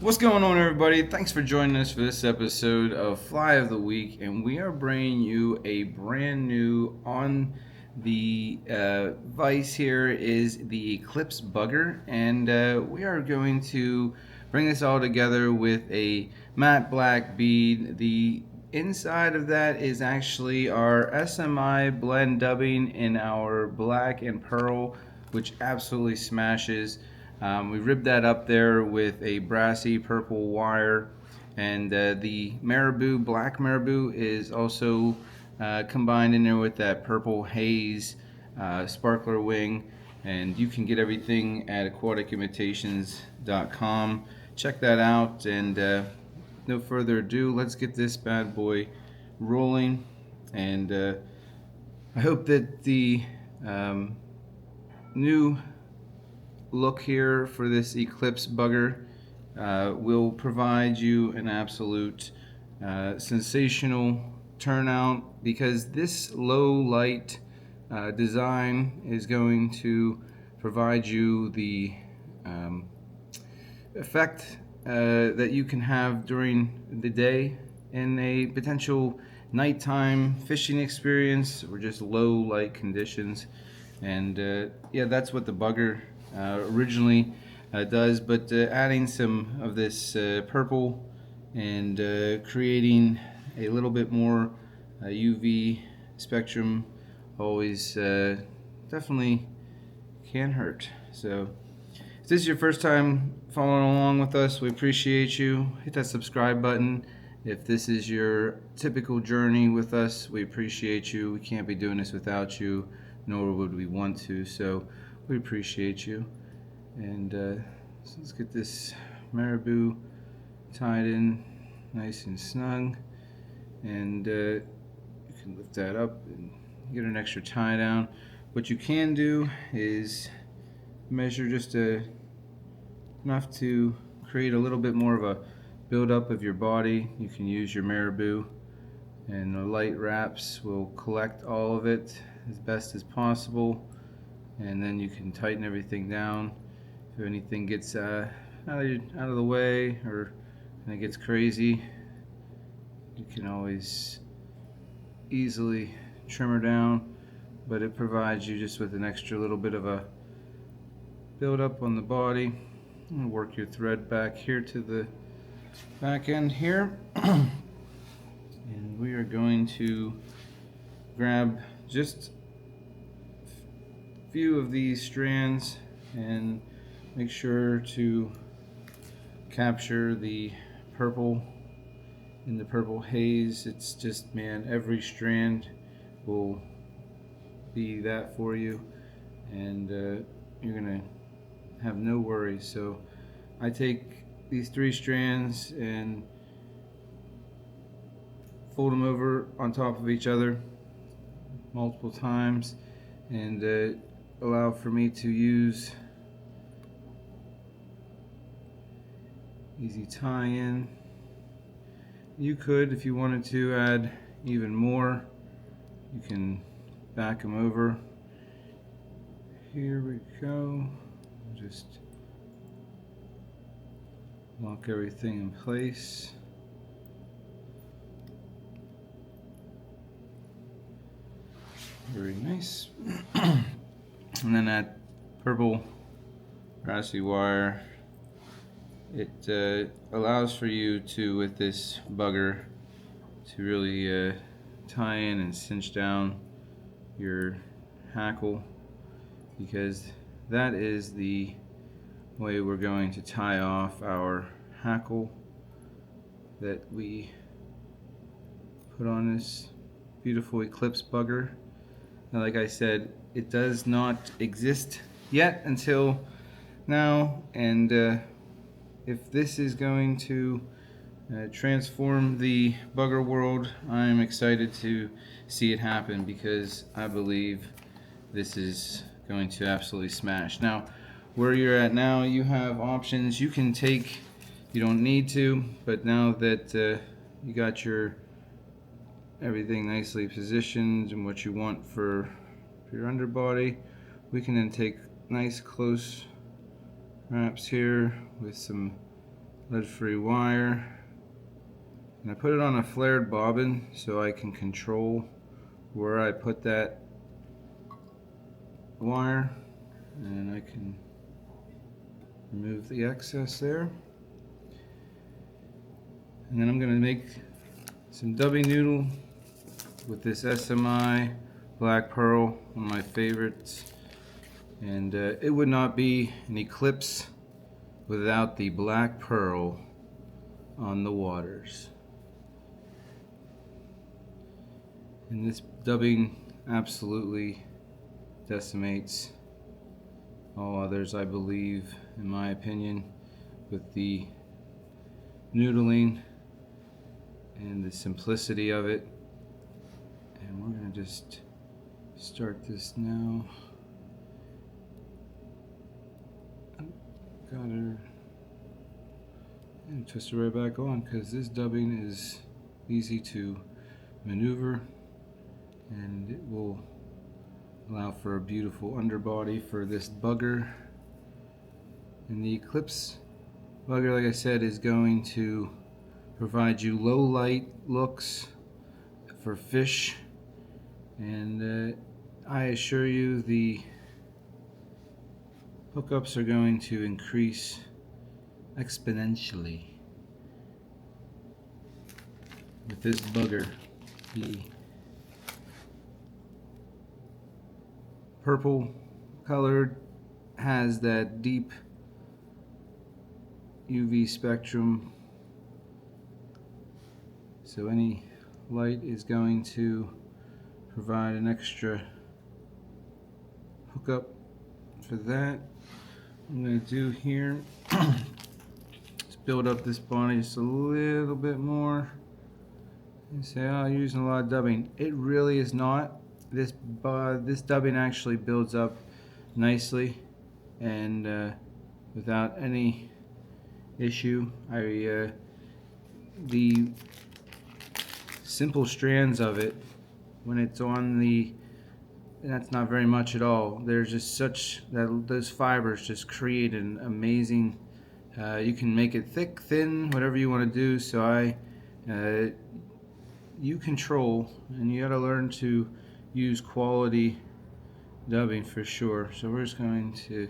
What's going on, everybody? Thanks for joining us for this episode of Fly of the Week, and we are bringing you a brand new on the Vice. Here is the Eclipse Bugger, and we are going to bring this all together with a matte black bead. The inside of that is actually our SMI blend dubbing in our black and pearl, which absolutely smashes. We ribbed that up there with a brassy purple wire, and the marabou, black marabou, is also combined in there with that purple haze sparkler wing. And you can get everything at aquaticimitations.com. Check that out, and no further ado, let's get this bad boy rolling. And I hope that the new look here for this Eclipse Bugger will provide you an absolute sensational turnout, because this low light design is going to provide you the effect that you can have during the day in a potential nighttime fishing experience or just low light conditions. And yeah, that's what the Bugger originally does, but adding some of this purple and creating a little bit more UV spectrum always definitely can hurt. So if this is your first time following along with us, we appreciate you. Hit that subscribe button. If this is your typical journey with us, we appreciate you. We can't be doing this without you, nor would we want to. So we appreciate you. And so let's get this marabou tied in nice and snug. And you can lift that up and get an extra tie down. What you can do is measure just enough to create a little bit more of a buildup of your body. You can use your marabou, and the light wraps will collect all of it as best as possible, and then you can tighten everything down. If anything gets out of the way or it gets crazy, you can always easily trim her down, but it provides you just with an extra little bit of a build up on the body. And work your thread back here to the back end here. And we are going to grab just a few of these strands and make sure to capture the purple in the purple haze. It's just, man, every strand will be that for you, and you're gonna have no worries. So I take these 3 strands and fold them over on top of each other multiple times, and allow for me to use easy tie-in. You could, if you wanted to, add even more. You can back them over. Here we go. Just lock everything in place. Very nice. And then that purple brassy wire, it allows for you to, with this bugger, to really tie in and cinch down your hackle, because that is the way we're going to tie off our hackle that we put on this beautiful Eclipse Bugger. Now, like I said, it does not exist yet until now, and if this is going to transform the bugger world, I'm excited to see it happen, because I believe this is going to absolutely smash. Now, where you're at now, you have options. You can take, you don't need to, but now that you got your everything nicely positioned and what you want for your underbody, we can then take nice close wraps here with some lead-free wire. And I put it on a flared bobbin so I can control where I put that wire, and I can remove the excess there. And then I'm going to make some dubbing noodle with this SMI Black Pearl, one of my favorites. And it would not be an Eclipse without the Black Pearl on the waters. And this dubbing absolutely decimates all others, I believe, in my opinion, with the noodling and the simplicity of it. And we're going to just start this now. Got her. And twist it right back on, because this dubbing is easy to maneuver, and it will allow for a beautiful underbody for this bugger. And the Eclipse Bugger, like I said, is going to provide you low light looks for fish, and I assure you the hookups are going to increase exponentially with this bugger. The purple colored has that deep UV spectrum, so any light is going to provide an extra hookup for that. What I'm going to do here is build up this body just a little bit more. You say, oh, I'm using a lot of dubbing. It really is not. This dubbing actually builds up nicely and without any issue. The simple strands of it, when it's on the, that's not very much at all. There's just such that those fibers just create an amazing. You can make it thick, thin, whatever you want to do. So you control, and you got to learn to use quality dubbing for sure. So we're just going to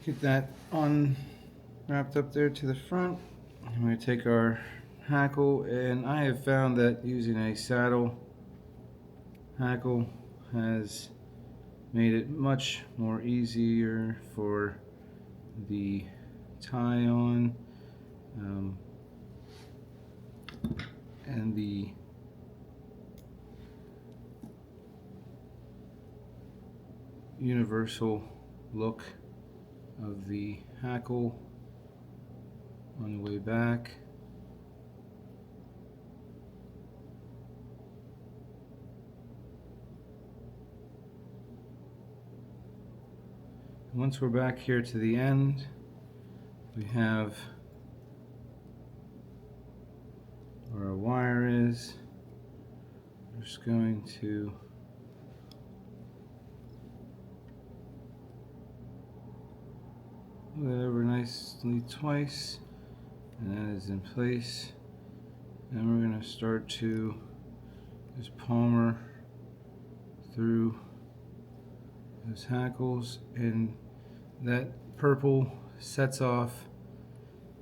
get that on wrapped up there to the front. I'm going to take our hackle, and I have found that using a saddle hackle has made it much more easier for the tie on and the universal look of the hackle on the way back. Once we're back here to the end, we have where our wire is. We're just going to move that over nicely twice, and that is in place. And we're going to start to just palmer through those hackles, and that purple sets off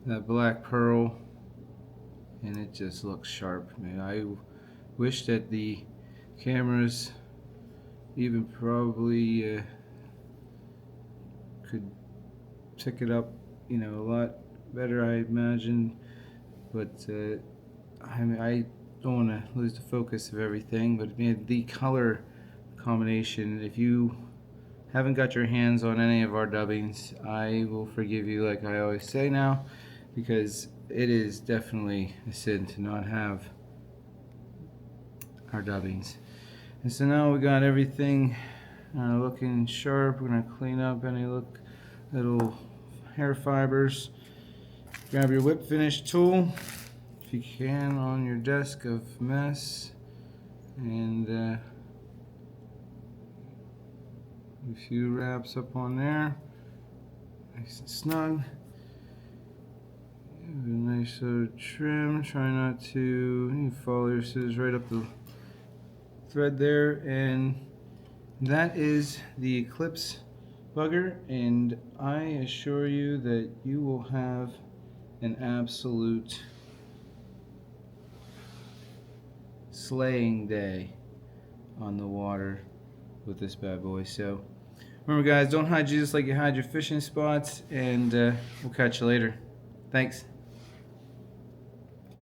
that black pearl, and it just looks sharp, man. I wish that the cameras even probably could pick it up, you know, a lot better, I imagine, but I don't want to lose the focus of everything. But man, the color combination, if you haven't got your hands on any of our dubbings, I will forgive you, like I always say now, because it is definitely a sin to not have our dubbings. And so now we got everything looking sharp. We're going to clean up any little hair fibers. Grab your whip finish tool, if you can, on your desk of mess, and a few wraps up on there, nice and snug. so trim. Try not to, you follow your scissors right up the thread there, and that is the Eclipse Bugger, and I assure you that you will have an absolute slaying day on the water with this bad boy. So remember, guys, don't hide Jesus like you hide your fishing spots, and we'll catch you later. Thanks.